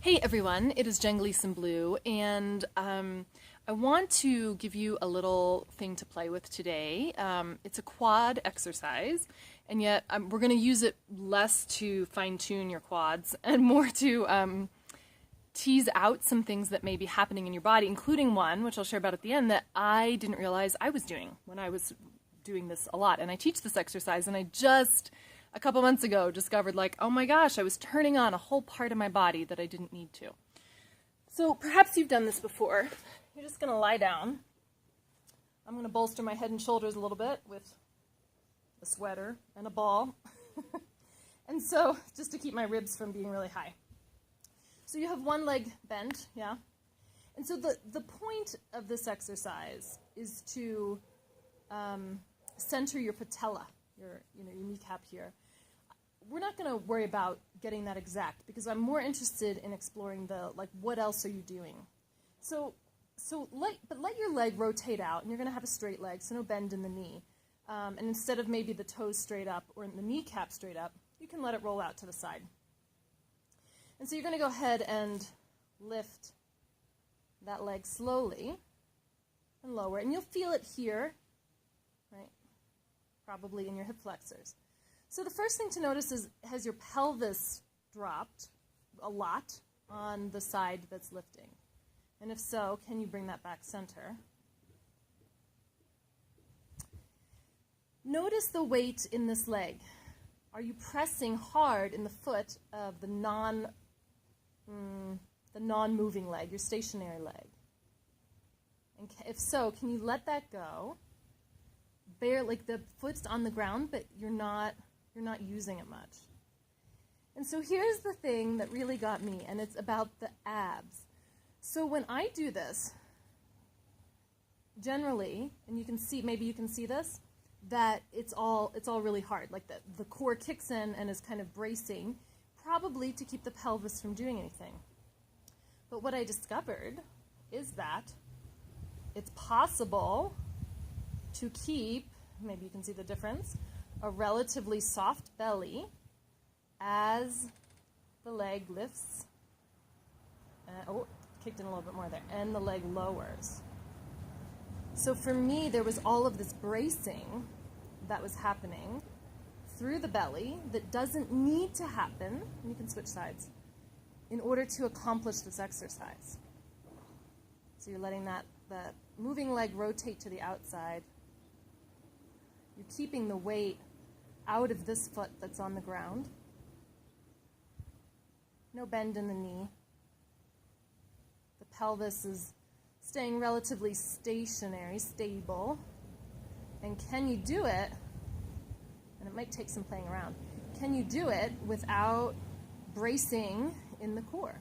Hey everyone, it is Jen Gleason Blue, and I want to give you a little thing to play with today. It's a quad exercise, and yet we're going to use it less to fine-tune your quads and more to tease out some things that may be happening in your body, including one, which I'll share about at the end, that I didn't realize I was doing when I was doing this a lot. And I teach this exercise, and I just a couple months ago discovered, like, oh my gosh, I was turning on a whole part of my body that I didn't need to. So perhaps you've done this before. You're just going to lie down. I'm going to bolster my head and shoulders a little bit with a sweater and a ball. And so, just to keep my ribs from being really high. So you have one leg bent, yeah? And so the point of this exercise is to center your patella, your kneecap here. We're not going to worry about getting that exact because I'm more interested in exploring what else are you doing? Let your leg rotate out, and you're going to have a straight leg, so no bend in the knee. And instead of maybe the toes straight up or the kneecap straight up, you can let it roll out to the side. And so you're going to go ahead and lift that leg slowly and lower, and you'll feel it here, right? Probably in your hip flexors. So the first thing to notice is, has your pelvis dropped a lot on the side that's lifting? And if so, can you bring that back center? Notice the weight in this leg. Are you pressing hard in the foot of the non-moving leg, your stationary leg? And if so, can you let that go? Like the foot's on the ground, but you're not using it much. And so here's the thing that really got me, and it's about the abs. So when I do this, generally, and you can see, maybe you can see this, that it's all really hard. Like the core kicks in and is kind of bracing, probably to keep the pelvis from doing anything. But what I discovered is that it's possible to keep, maybe you can see the difference, a relatively soft belly as the leg lifts, kicked in a little bit more there, and the leg lowers. So for me, there was all of this bracing that was happening through the belly that doesn't need to happen, and you can switch sides, in order to accomplish this exercise. So you're letting the moving leg rotate to the outside. You're keeping the weight out of this foot that's on the ground. No bend in the knee. The pelvis is staying relatively stationary, stable. And can you do it, and it might take some playing around, can you do it without bracing in the core?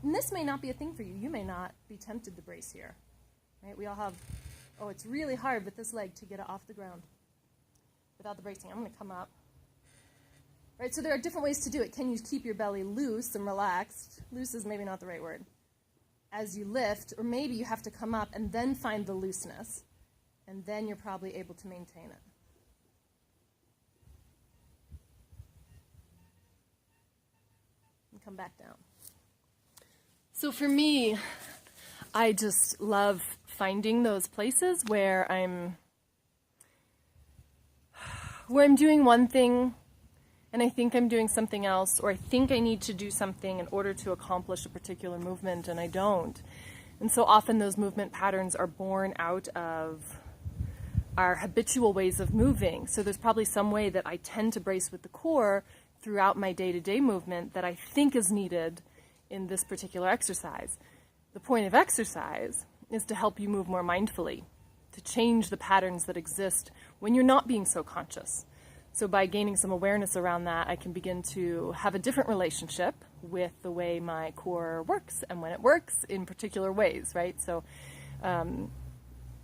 And this may not be a thing for you. You may not be tempted to brace here. Right? We all have, it's really hard with this leg to get it off the ground without the bracing. I'm going to come up. Right, so there are different ways to do it. Can you keep your belly loose and relaxed? Loose is maybe not the right word. As you lift, or maybe you have to come up and then find the looseness, and then you're probably able to maintain it. And come back down. So for me, I just love finding those places where I'm doing one thing and I think I'm doing something else, or I think I need to do something in order to accomplish a particular movement and I don't. And so often those movement patterns are born out of our habitual ways of moving. So there's probably some way that I tend to brace with the core throughout my day-to-day movement that I think is needed in this particular exercise. The point of exercise is to help you move more mindfully, to change the patterns that exist when you're not being so conscious. So by gaining some awareness around that, I can begin to have a different relationship with the way my core works and when it works in particular ways, right? So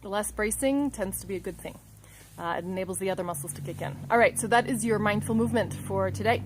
less bracing tends to be a good thing. It enables the other muscles to kick in. All right, so that is your mindful movement for today.